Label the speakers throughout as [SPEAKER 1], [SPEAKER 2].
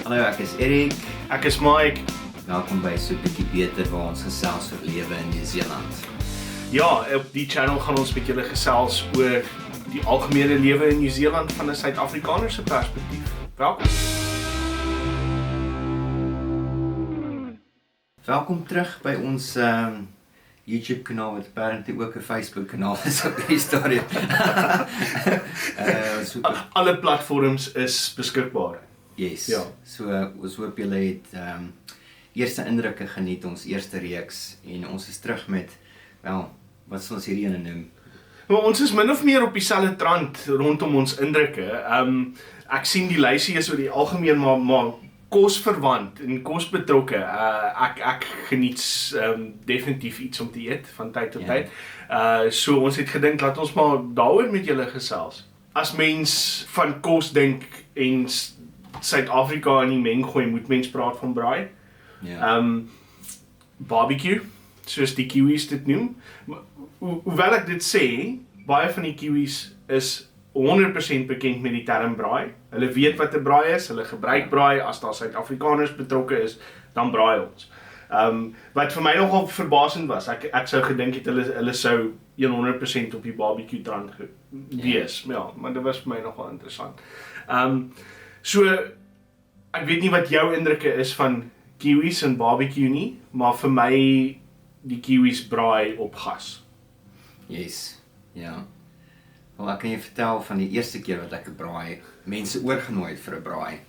[SPEAKER 1] Hallo, ek is Erik.
[SPEAKER 2] Ek is Mike.
[SPEAKER 1] Welkom by So 'n bietjie beter waar ons gesels oor lewe in Nieu-Seeland.
[SPEAKER 2] Ja, op die channel gaan ons met julle gesels oor die algemene lewe in Nieu-Seeland van 'n Suid-Afrikaner se perspektief. Welkom.
[SPEAKER 1] Welkom terug by ons YouTube kanaal wat apparently ook 'n Facebook kanaal is op hierdie stadium.
[SPEAKER 2] Alle platforms is beskikbaar.
[SPEAKER 1] Yes.
[SPEAKER 2] Ja.
[SPEAKER 1] So ons hoop julle het eerste indrukke geniet, ons eerste reeks en ons is terug met wat sal ons hierdie ene noem?
[SPEAKER 2] Maar ons is min of meer op dieselfde trant rondom ons indrukke. Ek sien die lysie is oor die algemeen maar kosverwant en kosbetrokke. Ek geniet definitief iets om te eet van tyd tot tyd. So ons het gedink laat ons maar daaroor met julle gesels. As mens van kos dink en Suid-Afrika in die meng gooi, moet mens praat van braai.
[SPEAKER 1] Ja.
[SPEAKER 2] Barbecue, soos die Kiwis dit noem. Hoewel ek dit sê, baie van die Kiwis is 100% bekend met die term braai. Hulle weet wat 'n braai is, hulle gebruik braai, as daar Suid-Afrikaners betrokke is, dan braai ons. Wat vir my nogal verbasend was, ek sou gedink het hulle sou 100% op die barbecue trant wees. Ja, maar dit was vir my nogal interessant. So, ek weet nie wat jou indrukke is van Kiwis en barbecue nie, maar vir my die Kiwis braai op gas.
[SPEAKER 1] Yes. Ja. Wel, ek kan jy vertel van die eerste keer wat ek 'n braai mense oorgenooi het vir 'n braai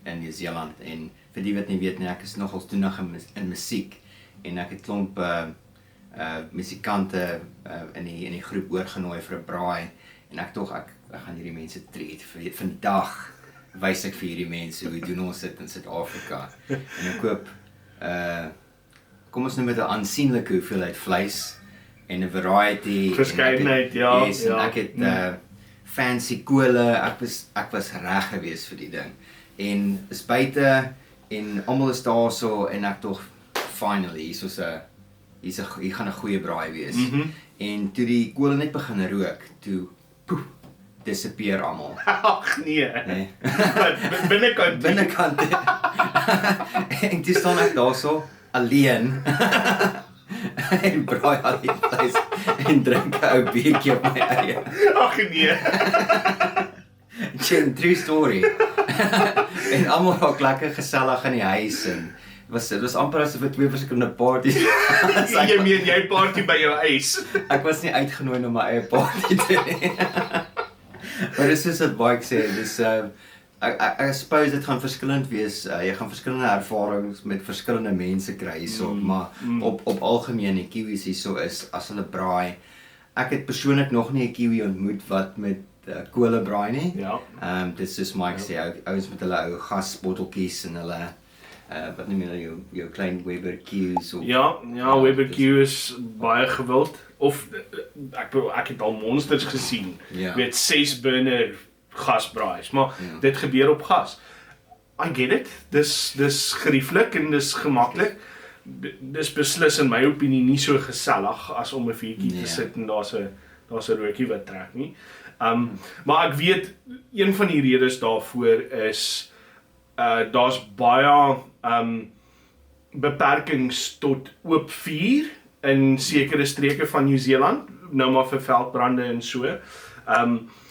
[SPEAKER 1] in Nieu-Seeland, en vir die wat nie weet nie, ek is nogal toenig in musiek en ek het klomp musikante in die groep oorgenooi vir 'n braai en ek gaan hierdie mense treat. Vandag wys ek vir hierdie mense hoe doen ons dit in Suid-Afrika. En ek koop kom ons noem dit 'n aansienlike hoeveelheid vleis en 'n variety
[SPEAKER 2] Verskeidenheid, ja.
[SPEAKER 1] Yes, en ek het fancy kole, ek was reg gewees vir die ding. En is buite en almal is daar so en ek tog finally hier gaan 'n goeie braai wees. En toe die kole net begin rook, toe poef, disappear almal.
[SPEAKER 2] Ag nee. Binnekant.
[SPEAKER 1] Binnekant. En toe staan ek daar so alleen. En braai al die vleis en drink 'n ou biertjie op my eie.
[SPEAKER 2] Ag nee.
[SPEAKER 1] True story. En almal raak lekker gesellig in die huis en dit was amper asof dit 2 verskillende parties.
[SPEAKER 2] Jy meen jy party by jou huis.
[SPEAKER 1] Ek was nie uitgenooi na my eie party te hê. Maar dis soos wat Mike sê, dis ek suppose dit gaan verskillend wees. Jy gaan verskillende ervarings met verskillende mense kry hierso, maar op algemeen die Kiwis hierso is as hulle braai. Ek het persoonlik nog nie 'n Kiwi ontmoet wat met kole braai nie.
[SPEAKER 2] Ja.
[SPEAKER 1] Dit is soos Mike sê, ouens met hulle ou gasbotteltjies en hulle wat noem jy jou klein Weber Q's of
[SPEAKER 2] Ja, Weber Q is baie gewild. Of ek het al monsters gesien.
[SPEAKER 1] Ja.
[SPEAKER 2] Met 6 burner gasbraais, maar dit gebeur op gas. I get it. Dis gerieflik en dis gemaklik. Dis beslis in my opinie nie so gesellig as om 'n vuurtjie te sit en daar's 'n rookie wat trek nie. Maar ek weet een van die redes daarvoor is daar's baie beperkings tot oop vuur in sekere streke van Nieu-Seeland, nou maar vir veldbrande en so.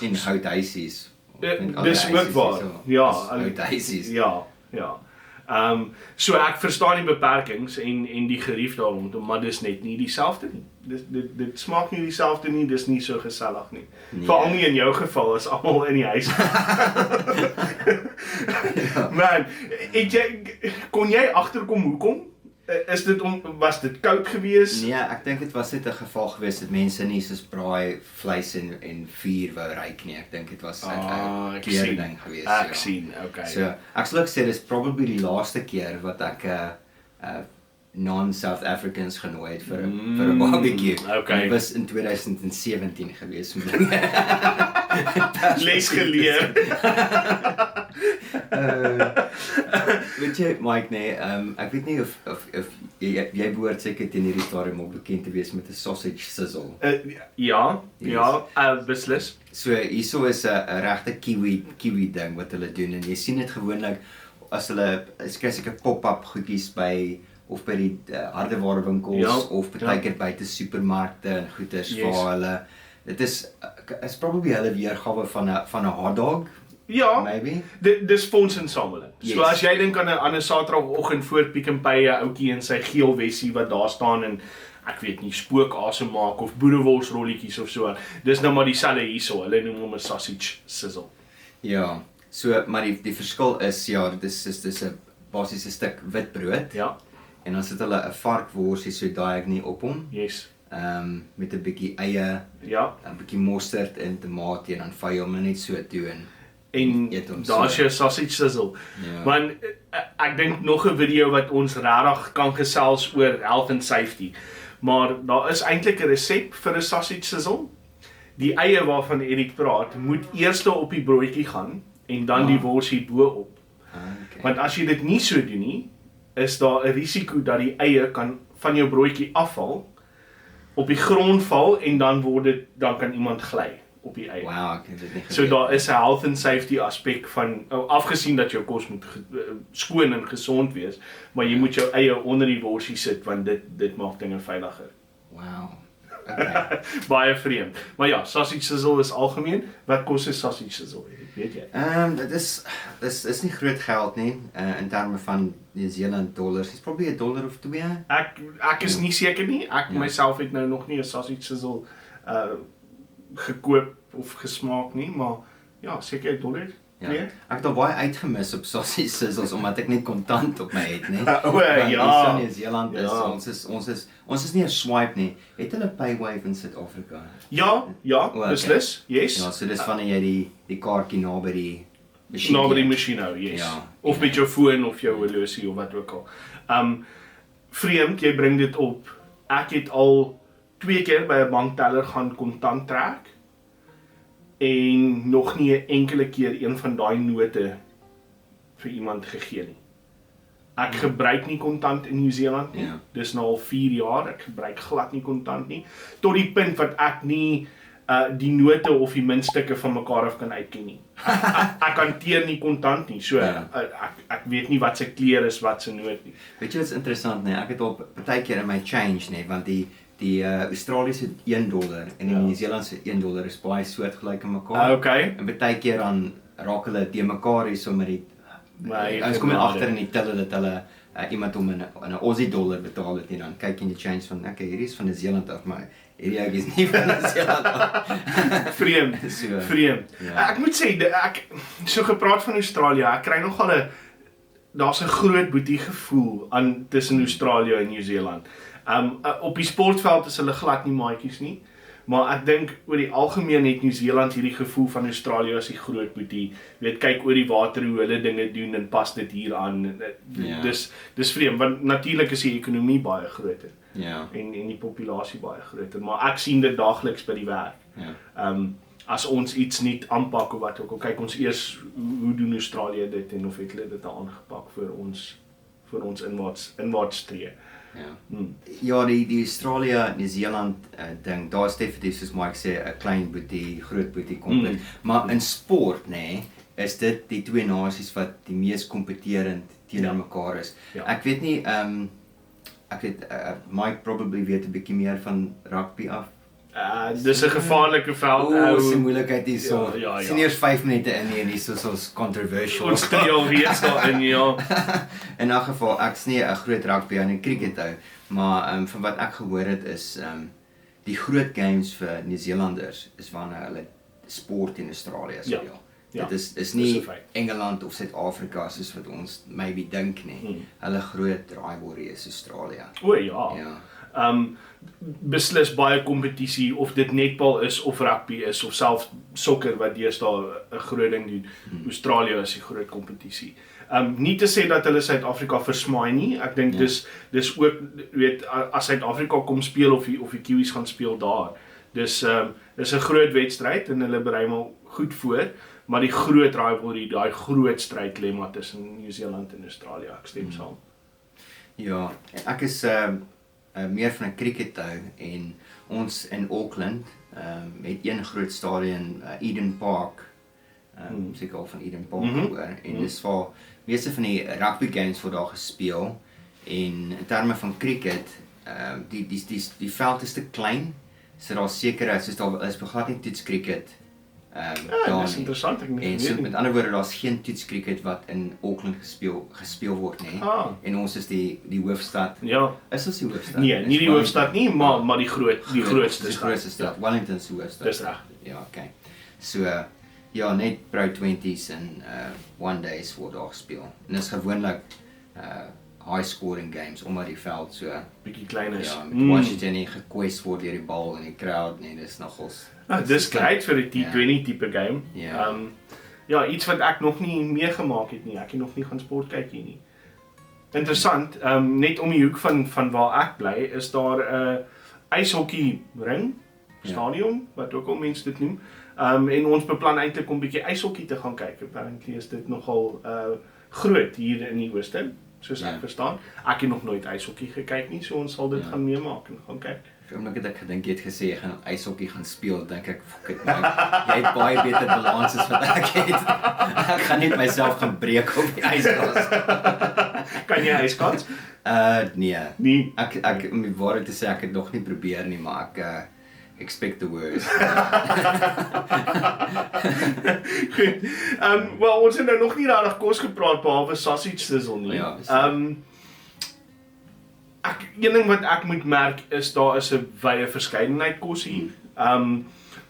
[SPEAKER 1] en houthuisies.
[SPEAKER 2] Dis ook waar. Ja,
[SPEAKER 1] houthuisies.
[SPEAKER 2] Ja. So ek verstaan die beperkings en die gerief daarom, maar dis net nie dieselfde nie. Dit smaak nie dieselfde nie, dis nie so gesellig nie.
[SPEAKER 1] Nee.
[SPEAKER 2] Veral nie in jou geval as almal in die huis. Man, kon jy agterkom hoekom? Was dit koud gewees?
[SPEAKER 1] Nee, ek dink dit was net 'n geval gewees dat mense nie soos braai, vleis en vuur wou ruik nie. Ek dink dit was 'n keer ding gewees.
[SPEAKER 2] Ek sien, okay.
[SPEAKER 1] So, ek sal ook sê dis probably die laaste keer wat ek non-South Africans genooi het vir 'n barbecue.
[SPEAKER 2] Okay.
[SPEAKER 1] Dit was in 2017 gewees.
[SPEAKER 2] Les geleer.
[SPEAKER 1] weet jy Mike nee, ek weet nie of jy behoort seker teen hierdie stadium al bekend te wees met 'n sausage sizzle.
[SPEAKER 2] Ja,
[SPEAKER 1] Yes.
[SPEAKER 2] ja, beslis.
[SPEAKER 1] So hierso is 'n regte kiwi ding wat hulle doen en jy sien dit gewoonlik as hulle skryf seker pop-up goedjies by of by die hardewarewinkels
[SPEAKER 2] Ja,
[SPEAKER 1] of partykeer buite supermarkte en goeders vir hulle. Dit is probably hulle weergawe van 'n hotdog,
[SPEAKER 2] Ja,
[SPEAKER 1] maybe.
[SPEAKER 2] dis fondsinsameling. So
[SPEAKER 1] Yes.
[SPEAKER 2] as jy dink aan 'n Saterdagoggend voor Pick n Pay 'n ouetjie in sy geel wessie wat daar staan en ek weet nie spookasem maak of boereworsrolletjies of so. Dis nou maar dieselfde hierso. Hulle noem hom 'n sausage sizzle.
[SPEAKER 1] Ja. So maar die verskil is ja, dis 'n basiese stuk witbrood
[SPEAKER 2] Ja,
[SPEAKER 1] en dan sit hulle 'n varkworsie so diagonally op hom.
[SPEAKER 2] yes.
[SPEAKER 1] Met 'n bietjie eie,
[SPEAKER 2] Ja.
[SPEAKER 1] 'n bietjie mosterd en tamatie en dan vy hom net so toe en
[SPEAKER 2] En
[SPEAKER 1] eet hom
[SPEAKER 2] daar's
[SPEAKER 1] so.
[SPEAKER 2] jou sausage sizzle.
[SPEAKER 1] Ja.
[SPEAKER 2] Want ek dink nog 'n video wat ons regtig kan gesels oor health and safety. Maar daar is eintlik 'n resep vir 'n sausage sizzle. Die eie waarvan Erik praat, moet eers op die broodjie gaan en dan die worsie bo-op.
[SPEAKER 1] Okay.
[SPEAKER 2] Want as jy dit nie so doen nie, is daar 'n risiko dat die eie kan van jou broodjie afval, op die grond val en dan kan iemand gly op die eie.
[SPEAKER 1] Wow, ek het dit nie
[SPEAKER 2] So
[SPEAKER 1] geweet.
[SPEAKER 2] daar is 'n health and safety aspek van afgesien dat jou kos moet skoon en gesond wees, maar jy moet jou eie onder die worsie sit want dit maak dinge veiliger.
[SPEAKER 1] Wow. Okay.
[SPEAKER 2] Baie vreemd. Maar ja, sausage sizzle is algemeen. Wat kos 'n sausage sizzle? Weet jy?
[SPEAKER 1] Dit is nie groot geld nie in terme van New Zealand dollars. It's probably $1 of 2.
[SPEAKER 2] Ek is nie seker nie. Ek myself het nou nog nie 'n sausage sizzle gekoop of gesmaak nie, maar ja, seker $1.
[SPEAKER 1] Ja. Ek het al baie uitgemis op sausage sizzles omdat ek nie kontant op my het nie.
[SPEAKER 2] O,
[SPEAKER 1] Want
[SPEAKER 2] ja.
[SPEAKER 1] hier in New Zealand is
[SPEAKER 2] Ja.
[SPEAKER 1] ons is nie 'n swipe nie. Het hulle Paywave in Suid-Afrika?
[SPEAKER 2] Ja,
[SPEAKER 1] okay.
[SPEAKER 2] beslis. Yes.
[SPEAKER 1] Ja, so dis wanneer jy die kaartjie naby die masjien
[SPEAKER 2] Naby die
[SPEAKER 1] het.
[SPEAKER 2] masjien hou, yes.
[SPEAKER 1] Ja.
[SPEAKER 2] Of met jou foon of jou horlosie of wat ook al. Vreemd, jy bring dit op. Ek het al 2 keer by 'n bankteller gaan kontant trek en nog nie 'n enkele keer een van daai note vir iemand gegee nie. Ek gebruik nie kontant in New Zealand nie.
[SPEAKER 1] Ja.
[SPEAKER 2] Dis nou al 4 jaar, ek gebruik glad nie kontant nie. Tot die punt wat ek nie die note of die muntstukke van mekaar af kan uitken nie. Ek hanteer nie kontant nie. So
[SPEAKER 1] Ja.
[SPEAKER 2] ek weet nie wat se kleur is wat se noot nie.
[SPEAKER 1] Weet jy wat's interessant nee? Ek het al partykeer in my change nee, want die Australiese $1 en die New Zealandse $1 is baie soortgelyk aan mekaar.
[SPEAKER 2] Okay.
[SPEAKER 1] En partykeer dan raak hulle te mekaar hier sommer die ons kom
[SPEAKER 2] genade.
[SPEAKER 1] agter in die telle dat hulle iemand hom in 'n Aussie dollar betaal het en dan kyk in die change van okay, hierdie is van New Zealand af, maar hierdie ou is nie van New Zealand af.
[SPEAKER 2] Vreemd.
[SPEAKER 1] So,
[SPEAKER 2] Vreemd.
[SPEAKER 1] ja.
[SPEAKER 2] Ek moet sê ek so gepraat van Australië, ek kry nogal daar's 'n groot boetie gevoel aan tussen Australië en New Zealand. Op die sportveld is hulle glad nie maatjies nie. Maar ek dink oor die algemeen het New Zealand hierdie gevoel van Australië as die groot boetie. Jy weet, kyk oor die water hoe hulle dinge doen en pas dit hier aan.
[SPEAKER 1] Ja.
[SPEAKER 2] Dis vreemd want natuurlik is die ekonomie baie groter
[SPEAKER 1] Ja.
[SPEAKER 2] en die populasie baie groter, maar ek sien dit daagliks by die werk.
[SPEAKER 1] Ja.
[SPEAKER 2] As ons iets nie aanpak of wat ook al, kyk ons eers hoe doen Australië dit en of het hulle dit aangepak vir ons inwaarts tree.
[SPEAKER 1] Ja. Ja, die Australië, New Zealand ding, daar's definitief soos Mike sê 'n klein boetie, groot boetie konflik. Maar in sport nê, is dit die twee nasies wat die mees kompeterend teenoor mekaar is.
[SPEAKER 2] Ja.
[SPEAKER 1] Ek weet nie ek weet Mike probably weet 'n bietjie meer van rugby af.
[SPEAKER 2] Dis 'n gevaarlike veld.
[SPEAKER 1] Se moeilikheid hier so.
[SPEAKER 2] Ja.
[SPEAKER 1] Sien eers 5 minute in nie en hier so controversial.
[SPEAKER 2] Ons tree alreeds daarin, ja.
[SPEAKER 1] In 'n geval, ek's nie 'n groot rugby en cricket hou, maar van wat ek gehoor het is die groot games vir Nieu-Seelanders is wanneer hulle sport in Australië speel.
[SPEAKER 2] Ja,
[SPEAKER 1] Dit is
[SPEAKER 2] dis
[SPEAKER 1] nie
[SPEAKER 2] 'n feit.
[SPEAKER 1] Engeland of Suid-Afrika soos wat ons maybe dink nie. Hulle groot rivalry is Australië.
[SPEAKER 2] O ja.
[SPEAKER 1] Ja.
[SPEAKER 2] Beslis baie kompetisie of dit netbal is of rugby is of self sokker wat deesdae 'n groot ding doen. Australië is die groot kompetisie. Nie te sê dat hulle Suid-Afrika versmaai nie. Ek dink dis ook weet as Suid-Afrika kom speel of die Kiwis gaan speel daar, Dis 'n groot wedstryd en hulle berei maar goed voor, maar die groot rivalry, daai groot stryd lê maar tussen Nieu-Seeland en Australië. Ek stem saam.
[SPEAKER 1] Ja, ek is meer van 'n cricketou en ons in Auckland het een groot stadion, Eden Park, seker al van Eden Park hoor, en dis waar meeste van die rugby games word daar gespeel en in terme van cricket, die veld is te klein, so daar sekere, soos daar is glad nie toets cricket
[SPEAKER 2] Dis interessant, ek
[SPEAKER 1] en so, met ander woorde, daar's geen toets cricket wat in Auckland gespeel word nie. En ons is die hoofstad.
[SPEAKER 2] Ja.
[SPEAKER 1] Is ons die hoofstad?
[SPEAKER 2] Nee, nie die hoofstad nie, maar die grootste
[SPEAKER 1] stad. Wellington se hoofstad.
[SPEAKER 2] Dis reg.
[SPEAKER 1] Ja, okay. So ja, net Pro 20s en one days word daar gespeel. En dis gewoonlik high scoring games omdat die veld so
[SPEAKER 2] bietjie klein is.
[SPEAKER 1] Ja, met Washington nie gekwes word deur die bal en die crowd nie, dis nogals.
[SPEAKER 2] Dis great vir 'n T20 tipe game.
[SPEAKER 1] Ja.
[SPEAKER 2] Ja, iets wat ek nog nie meegemaak het nie. Ek het nog nie gaan sport kyk hier nie. Interessant, net om die hoek van waar ek bly, is daar 'n ijshockey ring, stadion, wat ook al mense dit noem. En ons beplan eintlik om 'n bietjie ijshockey te gaan kyk. Apparently is dit nogal groot hier in die ooste, soos ek verstaan. Ek het nog nooit ijshockey gekyk nie, so ons sal dit gaan meemaak en gaan kyk.
[SPEAKER 1] Omdat ek gedink jy het gesê jy gaan ijshockey gaan speel, dink ek, fuck it, man. Jy het baie beter balans as wat ek het. Ek gaan net myself gaan breek op die ijskast.
[SPEAKER 2] Kan jy ijskast?
[SPEAKER 1] Nee. Ek om die waarheid te sê, ek het nog nie probeer nie, maar ek expect the worst.
[SPEAKER 2] Goed. Wel, ons het nou nog nie regtig kos gepraat behalwe sausage sizzle nie.
[SPEAKER 1] Ja,
[SPEAKER 2] een ding wat ek moet merk is daar is 'n wye verskeidenheid kos hier.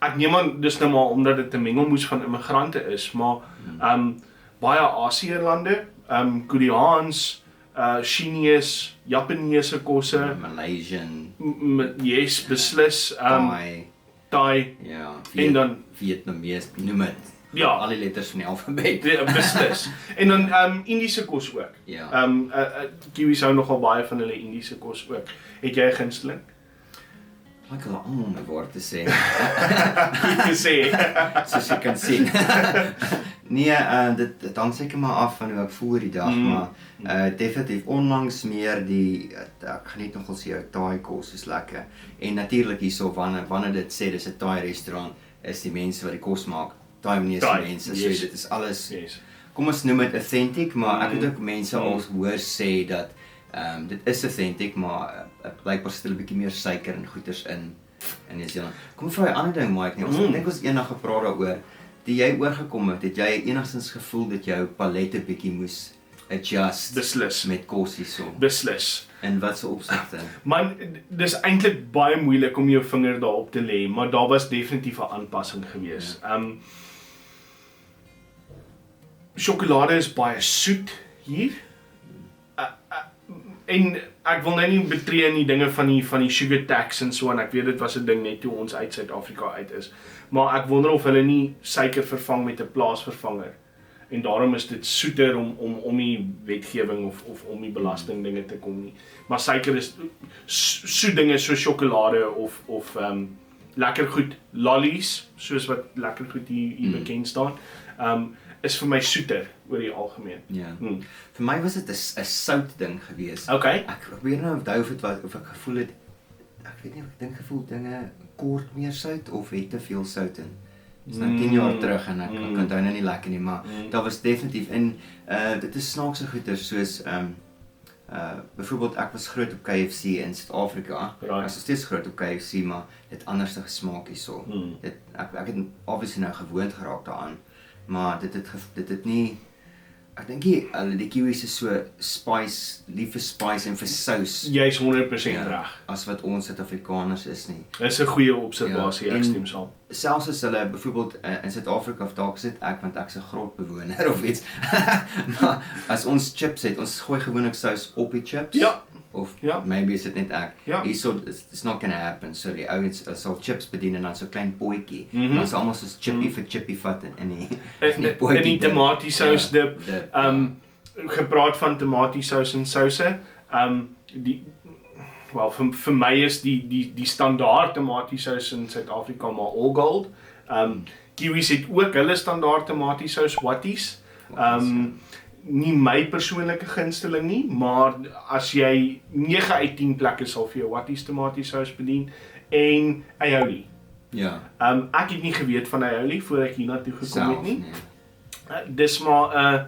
[SPEAKER 2] Ek neem aan dis nou maar omdat dit 'n mengelmoes van immigrante is, maar baie Asië lande, Koreaans, Chinese, Japaneese kosse,
[SPEAKER 1] Malaysian,
[SPEAKER 2] yes, beslis, Thai,
[SPEAKER 1] ja,
[SPEAKER 2] en dan
[SPEAKER 1] Vietnamees, noem dit.
[SPEAKER 2] Ja,
[SPEAKER 1] al die letters van die alfabet.
[SPEAKER 2] Beslis. En dan Indiese kos ook.
[SPEAKER 1] Ja.
[SPEAKER 2] Kiwis hou nogal baie van hulle Indiese kos ook. Het jy 'n gunsteling?
[SPEAKER 1] Ek wil almal my woord te sê.
[SPEAKER 2] Goed gesê.
[SPEAKER 1] Soos jy kan sien. Nee, dit hang seker maar af van hoe ek voel die dag, maar definitief onlangs meer ek geniet nogal se jou Thai kos is lekker. En natuurlik hierso wanneer dit sê dis 'n Thai restaurant, is die mense wat die kos maak Taiwanese mense, so dit is alles, kom ons noem dit authentic, maar ek het ook mense al hoor sê dat dit is authentic, maar blykbaar sit hulle 'n bietjie meer suiker en goeters in Nieu-Seeland. Kom vir 'n ander ding, Mike, ons dink ons eendag gepraat daaroor, die jy oorgekom het jy enigstens gevoel dat jou palette bietjie moes adjust
[SPEAKER 2] Beslis.
[SPEAKER 1] met kos hierso?
[SPEAKER 2] Beslis.
[SPEAKER 1] In watse opsigte?
[SPEAKER 2] Man, dis eintlik baie moeilik om jou vinger daarop te lê, maar daar was definitief 'n aanpassing gewees. Sjokolade is baie soet hier. En ek wil nou nie betree in die dinge van die sugar tax en so, en ek weet dit was 'n ding net toe ons uit Suid-Afrika uit is. Maar ek wonder of hulle nie suiker vervang met 'n plaasvervanger. En daarom is dit soeter om die wetgewing of om die belasting dinge te kom nie. Maar suiker is soet dinge soos sjokolade of lekker goed lollies, soos wat lekker goed hier bekend staan. Is vir my soeter oor die algemeen.
[SPEAKER 1] Ja. Vir my was dit 'n sout ding gewees.
[SPEAKER 2] Okay.
[SPEAKER 1] Ek probeer nou onthou of ek gevoel het, ek weet nie, ek gevoel dinge kort meer sout of het te veel sout in. Dis nou 10 jaar terug en ek kan onthou nou nie lekker nie, maar daar was definitief en dit is snaakse goeders soos byvoorbeeld ek was groot op KFC in Suid-Afrika. Ek is steeds groot op KFC, maar dit anders gesmaak hierso. Ek het obviously nou gewoond geraak daaraan. Maar dit het nie, ek dink die Kiwis is so lief vir spice en vir sous.
[SPEAKER 2] Jy is 100% reg.
[SPEAKER 1] As wat ons Suid-Afrikaners is nie.
[SPEAKER 2] Dis 'n goeie observasie, ek stem saam.
[SPEAKER 1] Selfs as hulle byvoorbeeld in Suid-Afrika of dalk sit ek, want ek's 'n grotbewoner of iets. Maar as ons chips het, ons gooi gewoonlik sous op die chips.
[SPEAKER 2] Ja.
[SPEAKER 1] Of maybe is dit net ek.
[SPEAKER 2] Ja.
[SPEAKER 1] Hierso it's not gonna happen. So die ouens sal chips bedien en dan so klein potjie. Dan is almal soos chippy vir chippy vat in
[SPEAKER 2] die tomatiesous dip. Gepraat van tomatiesous en souse. Wel vir my is die standaard tomatiesous in Suid-Afrika maar All Gold. Kiwis het ook hulle standaard tomatiesous Watties. Nie my persoonlike gunsteling nie, maar as jy 9 uit 10 plekke sal vir jou Watties tomatiesous bedien en aioli.
[SPEAKER 1] Ja.
[SPEAKER 2] Ek het nie geweet van aioli voor ek hiernatoe gekom het nie.
[SPEAKER 1] Nee.
[SPEAKER 2] Dis maar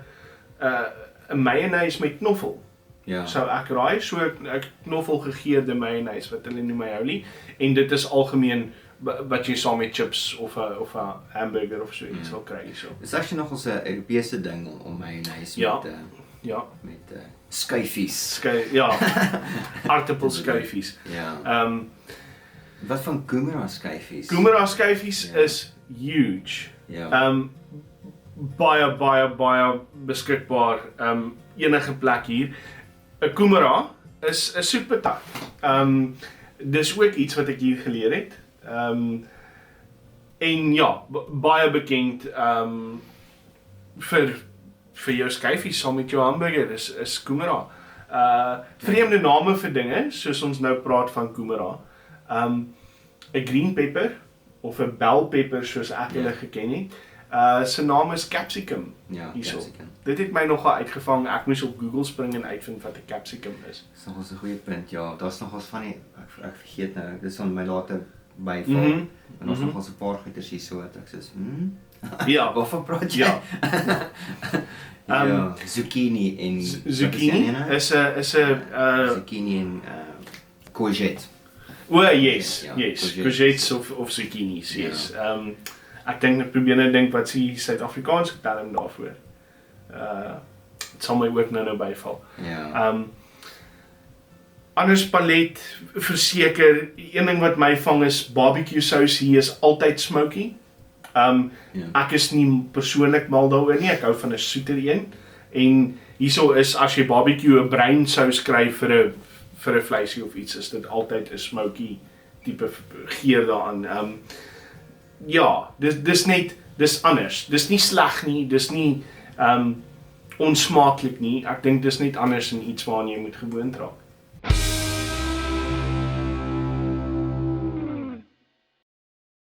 [SPEAKER 2] 'n mayonnaise met knoffel.
[SPEAKER 1] Ja.
[SPEAKER 2] Sou ek raai, so 'n knoffelgegeurde mayonnaise wat hulle noem aioli en dit is algemeen wat jy saam met chips of 'n hamburger of so iets sal kry so.
[SPEAKER 1] Dis actually nog ons 'n Europese ding om mayonnaise
[SPEAKER 2] Ja.
[SPEAKER 1] met met skyfies.
[SPEAKER 2] Ja. Aardappelskyfies.
[SPEAKER 1] Ja. Wat van Kumara skyfies?
[SPEAKER 2] Kumara skyfies is huge.
[SPEAKER 1] Ja.
[SPEAKER 2] Baie beskikbaar enige plek hier. 'n Kumara is 'n soetpatat. Dis ook iets wat ek hier geleer het. En ja, baie bekend vir jou skyfies saam met jou hamburger is Kumara. Vreemde name vir dinge, soos ons nou praat van Kumara. 'n green pepper of 'n bell pepper soos ek hulle geken het. Sy naam is capsicum.
[SPEAKER 1] Ja,
[SPEAKER 2] hierso.
[SPEAKER 1] capsicum.
[SPEAKER 2] Dit het my nogal uitgevang. Ek moes op Google spring en uitvind wat 'n capsicum is.
[SPEAKER 1] Dis nog 'n goeie punt. Ja, daar's nog ons van die ek vergeet nou. Dit sal my later byval. En ons nog ons 'n paar goeters hier so wat ek sê,
[SPEAKER 2] Ja,
[SPEAKER 1] waarvan praat jy?
[SPEAKER 2] ja.
[SPEAKER 1] Ja, zucchini en
[SPEAKER 2] Zucchini is 'n
[SPEAKER 1] zucchini en courgette.
[SPEAKER 2] yes,
[SPEAKER 1] Ja,
[SPEAKER 2] courgettes of zucchinis, yes. Ek dink probeer nou dink wat is die Suid-Afrikaanse term daarvoor. Dit sal my ook nou byval.
[SPEAKER 1] Ja.
[SPEAKER 2] Anders palet verseker, een ding wat my vang is barbecue sous hier is altyd smoky. Ek is nie persoonlik mal daaroor nie, ek hou van 'n soeter een. En hierso is as jy barbecue 'n bruin sous kry vir 'n vleisie of iets, is dit altyd 'n smoky tipe geur daaraan. Ja, dis anders. Dis nie sleg nie, dis nie onsmaaklik nie. Ek dink dis net anders en iets waaraan jy moet gewoond raak.